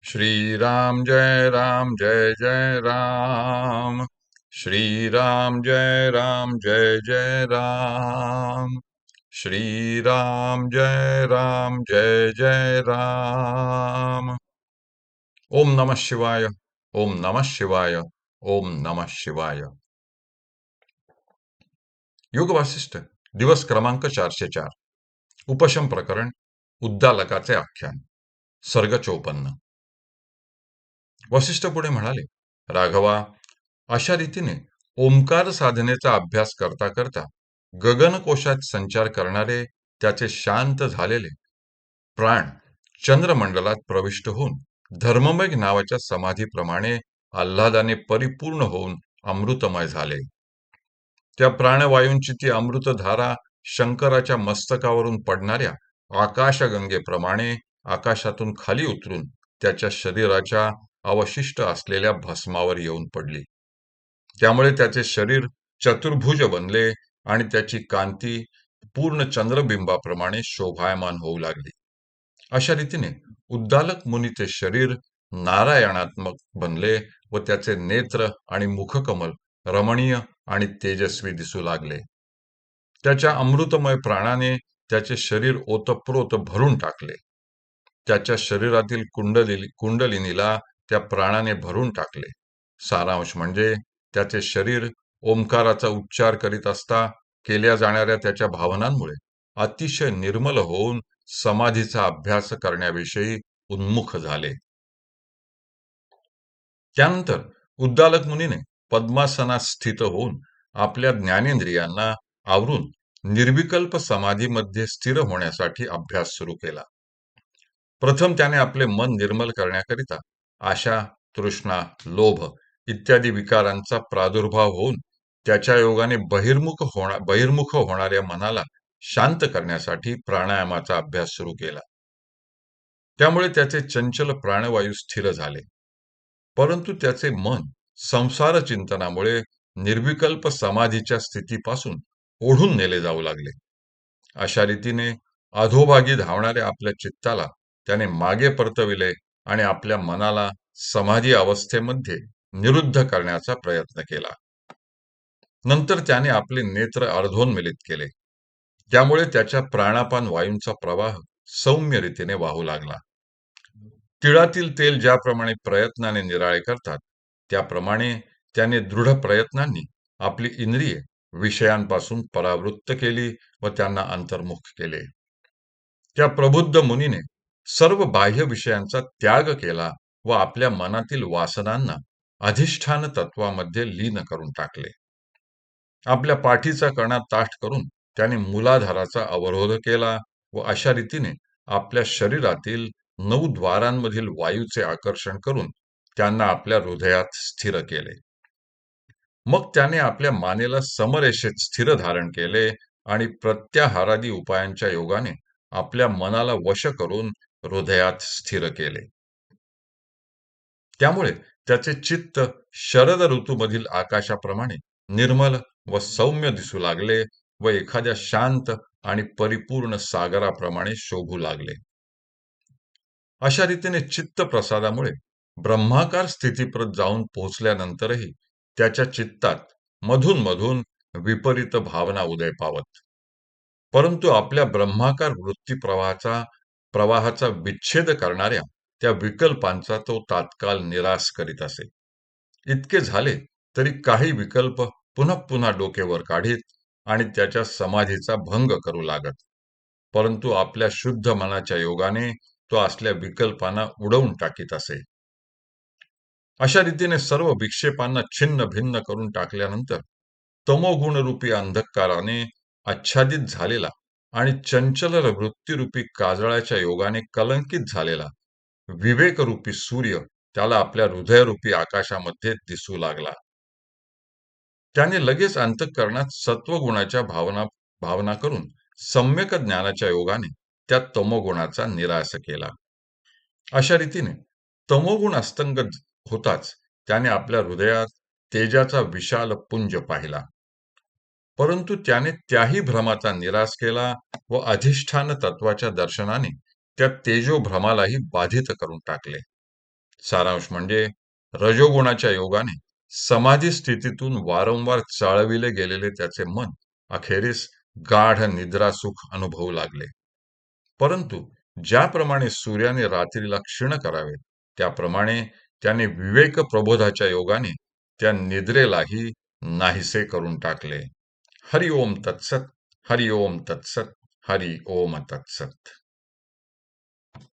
श्रीराम जय जय राम। श्रीराम जय राम। श्रीराम जय राम। ओम नमः शिवाय। ओम नमः शिवाय। ओम नमः शिवाय। योग वासिष्ठ दिवस क्रमांक 404। उपशम प्रकरण उद्दालकाचे आख्यान सर्ग 54। वसिष्ठ पुढे म्हणाले, राघवा, अशा रीतीने ओंकार साधनेचा अभ्यास करता करता गगनकोशात संचार करणारे त्याचे शांत झालेले प्राण चंद्रमंडलात प्रविष्ट होऊन धर्ममेघ नावाच्या समाधीप्रमाणे आल्हादाने परिपूर्ण होऊन अमृतमय झाले. त्या प्राणवायूंची ती अमृतधारा शंकराच्या मस्तकावरून पडणाऱ्या आकाशगंगेप्रमाणे आकाशातून खाली उतरून त्याच्या शरीराच्या अवशिष्ट असलेल्या भस्मावर येऊन पडली. त्यामुळे त्याचे शरीर चतुर्भुज बनले आणि त्याची कांती पूर्ण चंद्रबिंबाप्रमाणे शोभायमान होऊ लागली. अशा रीतीने उद्दालक मुनीचे शरीर नारायणात्मक बनले व त्याचे नेत्र आणि मुखकमल रमणीय आणि तेजस्वी दिसू लागले. त्याच्या अमृतमय प्राणाने त्याचे शरीर ओतप्रोत भरून टाकले. त्याच्या शरीरातील कुंडलिनीला त्या प्राणाने भरून टाकले. सारांश म्हणजे त्याचे शरीर ओंकाराचा उच्चार करीत असता केल्या जाणाऱ्या त्याच्या भावनांमुळे अतिशय निर्मल होऊन समाधीचा अभ्यास करण्याविषयी उन्मुख झाले. त्यानंतर उद्दालक मुनीने पद्मासनात स्थित होऊन आपल्या ज्ञानेंद्रियांना आवरून निर्विकल्प समाधीमध्ये स्थिर होण्यासाठी अभ्यास सुरू केला. प्रथम त्याने आपले मन निर्मल करण्याकरिता आशा, तृष्णा, लोभ इत्यादी विकारांचा प्रादुर्भाव होऊन त्याच्या योगाने बहिर्मुख होणाऱ्या मनाला शांत करण्यासाठी प्राणायामाचा अभ्यास सुरू केला. त्यामुळे त्याचे चंचल प्राणवायू स्थिर झाले. परंतु त्याचे मन संसार चिंतनामुळे निर्विकल्प समाधीच्या स्थितीपासून ओढून नेले जाऊ लागले. अशा रीतीने अधोभागी धावणाऱ्या आपल्या चित्ताला त्याने मागे परतविले आणि आपल्या मनाला समाधी अवस्थेमध्ये निरुद्ध करण्याचा प्रयत्न केला. नंतर त्याने आपले नेत्र अर्धोन्मिलित केले. त्यामुळे त्याच्या प्राणापान वायूंचा प्रवाह सौम्य रीतीने वाहू लागला. तिळातील तेल ज्याप्रमाणे प्रयत्नाने निराळे करतात, त्याप्रमाणे त्याने दृढ प्रयत्नांनी आपली इंद्रिये विषयांपासून परावृत्त केली व त्यांना अंतर्मुख केले. त्या प्रबुद्ध मुनीने सर्व बाह्य विषयांचा त्याग केला व आपल्या मनातील वासनांना अधिष्ठान तत्वामध्ये लीन करून टाकले. आपल्या पाठीचा कणा ताठ करून त्याने मूलाधाराचा अवरोध केला व अशा रीतीने आपल्या शरीरातील 9 द्वारांमधील वायूचे आकर्षण करून त्यांना आपल्या हृदयात स्थिर केले. मग त्याने आपल्या मानेला समरेषेत स्थिर धारण केले आणि प्रत्याहारादी उपायांच्या योगाने आपल्या मनाला वश करून हृदयात स्थिर केले. त्यामुळे त्याचे चित्त शरद ऋतूमधील आकाशाप्रमाणे निर्मल व सौम्य दिसू लागले व एखाद्या शांत आणि परिपूर्ण सागराप्रमाणे शोभू लागले. अशा रीतीने चित्त प्रसादामुळे ब्रह्माकार स्थितीप्रत जाऊन पोहोचल्यानंतरही त्याच्या चित्तात मधून मधून विपरीत भावना उदय पावत. परंतु आपल्या ब्रह्माकार वृत्ती प्रवाहाचा विच्छेद करणाऱ्या त्या विकल्पांचा तो तात्काळ निराश करीत असे. इतके झाले तरी काही विकल्प पुन्हा पुन्हा डोकेवर काढीत आणि त्याच्या समाधीचा भंग करू लागत. परंतु आपल्या शुद्ध मनाच्या योगाने तो असल्या विकल्पांना उडवून टाकीत असे. अशा रीतीने सर्व विक्षेपांना छिन्न भिन्न करून टाकल्यानंतर तमोगुणरूपी अंधकाराने आच्छादित झालेला आणि चंचल वृत्तीरूपी काजळाच्या योगाने कलंकित झालेला विवेकरूपी सूर्य त्याला आपल्या हृदयरूपी आकाशामध्ये दिसू लागला. त्याने लगेच अंतःकरणात सत्वगुणाच्या भावना करून सम्यक ज्ञानाच्या योगाने त्या तमोगुणाचा निराश केला. अशा रीतीने तमोगुण अस्तंगत होताच त्याने आपल्या हृदयात तेजाचा विशाल पुंज पाहिला. परंतु त्याने त्याही भ्रमाचा निराश केला व अधिष्ठान तत्वाच्या दर्शनाने त्या तेजोभ्रमालाही बाधित करून टाकले. सारांश म्हणजे रजोगुणाच्या योगाने समाधी स्थितीतून वारंवार चाळविले गेलेले त्याचे मन अखेरीस गाढ निद्रासुख अनुभवू लागले. परंतु ज्याप्रमाणे सूर्याने रात्रीला क्षीण करावे, त्याप्रमाणे त्याने विवेक प्रबोधाच्या योगाने त्या निद्रेलाही नाहीसे करून टाकले. हरि ओम तत्सत, हरि ओम तत्सत, हरि ओम तत्सत.